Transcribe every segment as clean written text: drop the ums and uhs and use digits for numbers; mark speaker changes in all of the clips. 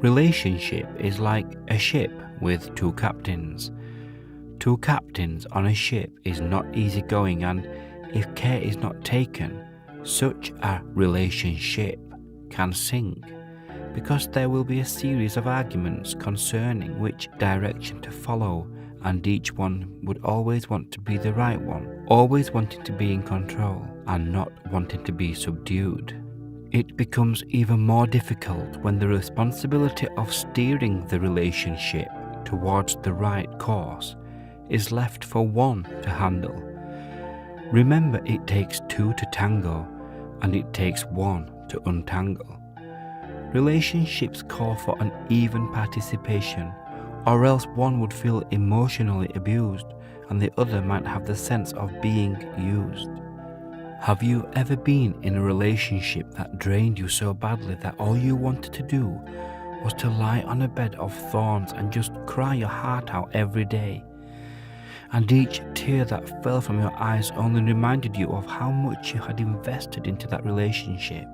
Speaker 1: Relationship is like a ship with two captains. Two captains on a ship is not easy going, and if care is not taken, such a relationship can sink, because there will be a series of arguments concerning which direction to follow, and each one would always want to be the right one, always wanting to be in control and not wanting to be subdued. It becomes even more difficult when the responsibility of steering the relationship towards the right course is left for one to handle. Remember, it takes two to tango, and it takes one to untangle. Relationships call for an even participation, or else one would feel emotionally abused and the other might have the sense of being used. Have you ever been in a relationship that drained you so badly that all you wanted to do was to lie on a bed of thorns and just cry your heart out every day? And each tear that fell from your eyes only reminded you of how much you had invested into that relationship.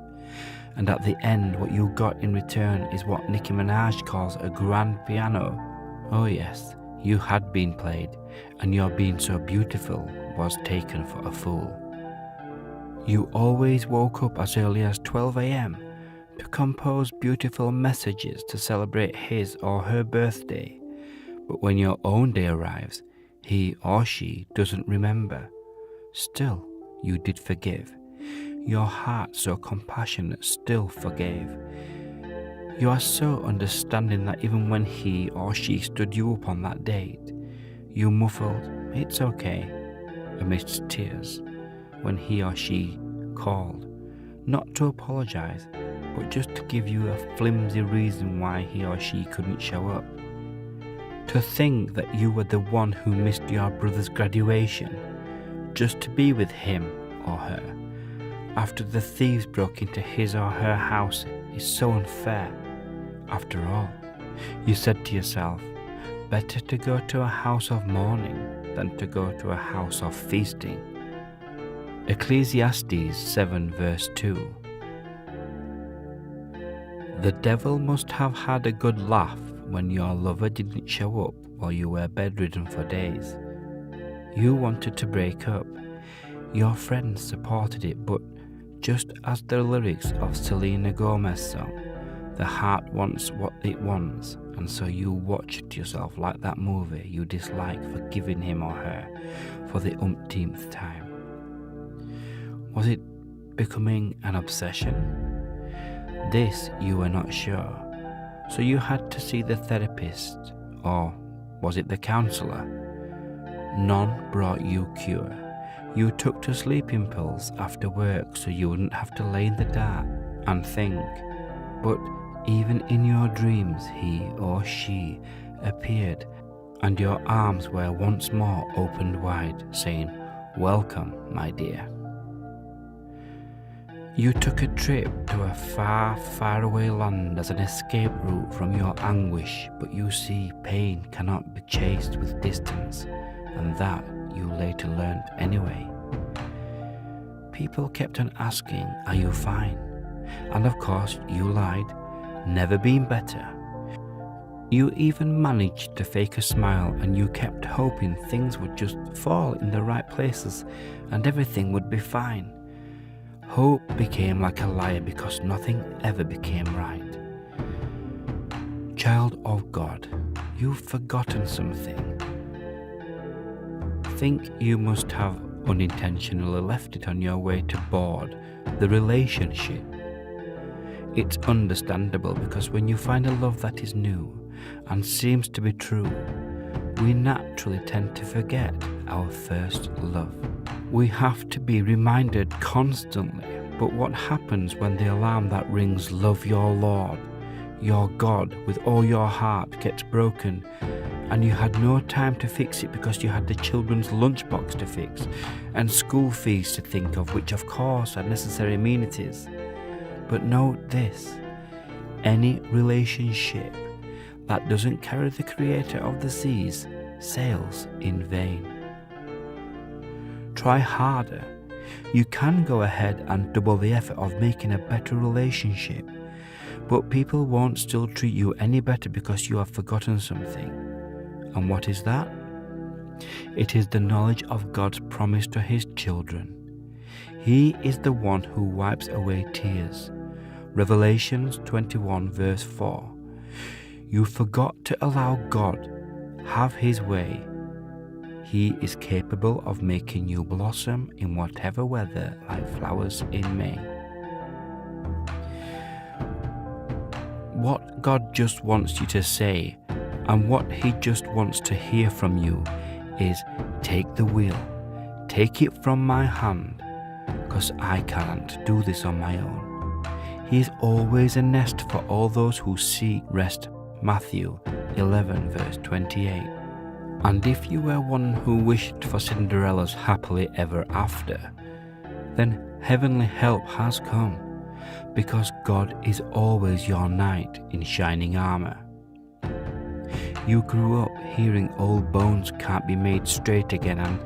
Speaker 1: And at the end, what you got in return is what Nicki Minaj calls a grand piano. Oh yes, you had been played, and your being so beautiful was taken for a fool. You always woke up as early as 12 a.m. to compose beautiful messages to celebrate his or her birthday. But when your own day arrives, he or she doesn't remember. Still, you did forgive. Your heart so compassionate still forgave. You are so understanding that even when he or she stood you up on that date, you muffled, "It's okay," amidst tears, when he or she called, not to apologize, but just to give you a flimsy reason why he or she couldn't show up. To think that you were the one who missed your brother's graduation, just to be with him or her, after the thieves broke into his or her house, is so unfair. After all, you said to yourself, better to go to a house of mourning than to go to a house of feasting. Ecclesiastes 7 verse 2. The devil must have had a good laugh when your lover didn't show up while you were bedridden for days. You wanted to break up. Your friends supported it, but just as the lyrics of Selena Gomez's song, the heart wants what it wants, and so you watched yourself like that movie you dislike forgiving him or her for the umpteenth time. Was it becoming an obsession? This you were not sure, so you had to see the therapist, or was it the counsellor? None brought you cure. You took to sleeping pills after work so you wouldn't have to lay in the dark and think. But even in your dreams he or she appeared, and your arms were once more opened wide, saying, "Welcome, my dear." You took a trip to a far, far away land as an escape route from your anguish, but you see pain cannot be chased with distance, and that you later learned anyway. People kept on asking, "Are you fine?" And of course you lied, "Never been better." You even managed to fake a smile, and you kept hoping things would just fall in the right places and everything would be fine. Hope became like a liar because nothing ever became right. Child of God, you've forgotten something. Think you must have unintentionally left it on your way to board the relationship. It's understandable, because when you find a love that is new and seems to be true, we naturally tend to forget our first love. We have to be reminded constantly, but what happens when the alarm that rings, "Love your Lord, your God, with all your heart," gets broken, and you had no time to fix it because you had the children's lunchbox to fix and school fees to think of, which of course are necessary amenities. But note this: any relationship that doesn't carry the Creator of the seas sails in vain. Try harder. You can go ahead and double the effort of making a better relationship, But people won't still treat you any better because you have forgotten something. And what is that? It is the knowledge of God's promise to his children. He is the one who wipes away tears. Revelations 21 verse 4. You forgot to allow God have his way. He is capable of making you blossom in whatever weather like flowers in May. What God just wants you to say and what he just wants to hear from you is, take the wheel, take it from my hand, because I can't do this on my own. He is always a nest for all those who seek rest. Matthew 11 verse 28. And if you were one who wished for Cinderella's happily ever after, then heavenly help has come, because God is always your knight in shining armor. You grew up hearing old bones can't be made straight again, and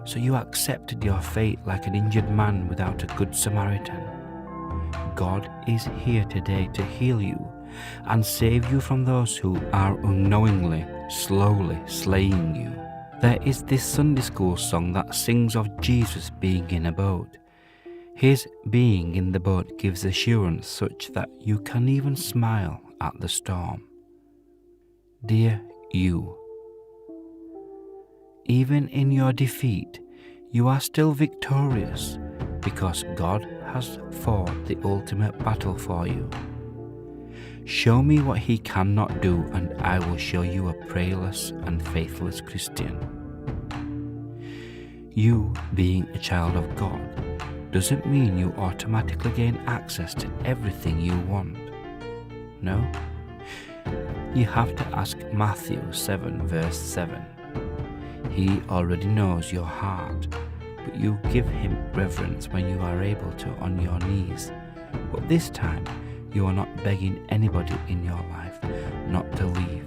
Speaker 1: so you accepted your fate like an injured man without a good Samaritan. God is here today to heal you and save you from those who are unknowingly, slowly slaying you. There is this Sunday school song that sings of Jesus being in a boat. His being in the boat gives assurance such that you can even smile at the storm. Dear you, even in your defeat, you are still victorious because God has fought the ultimate battle for you. Show me what he cannot do, and I will show you a prayerless and faithless Christian. You being a child of God doesn't mean you automatically gain access to everything you want. No. You have to ask Matthew 7 verse 7. He already knows your heart, but you give him reverence when you are able to on your knees. But this time, you are not begging anybody in your life not to leave,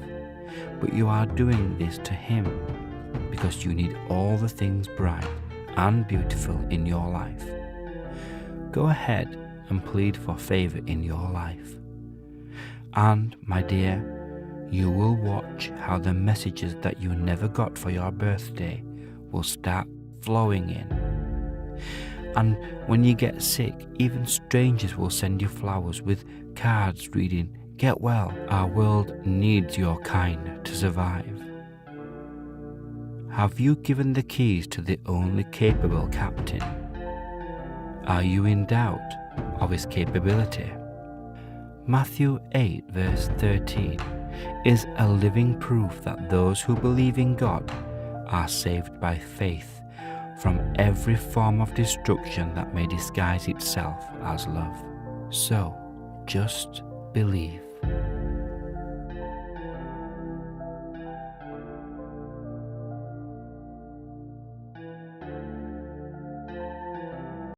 Speaker 1: but you are doing this to him because you need all the things bright and beautiful in your life. Go ahead and plead for favor in your life. And, my dear, you will watch how the messages that you never got for your birthday will start flowing in. And when you get sick, even strangers will send you flowers with cards reading, "Get well, our world needs your kind to survive." Have you given the keys to the only capable captain? Are you in doubt of his capability? Matthew 8 verse 13 is a living proof that those who believe in God are saved by faith from every form of destruction that may disguise itself as love. So, just believe.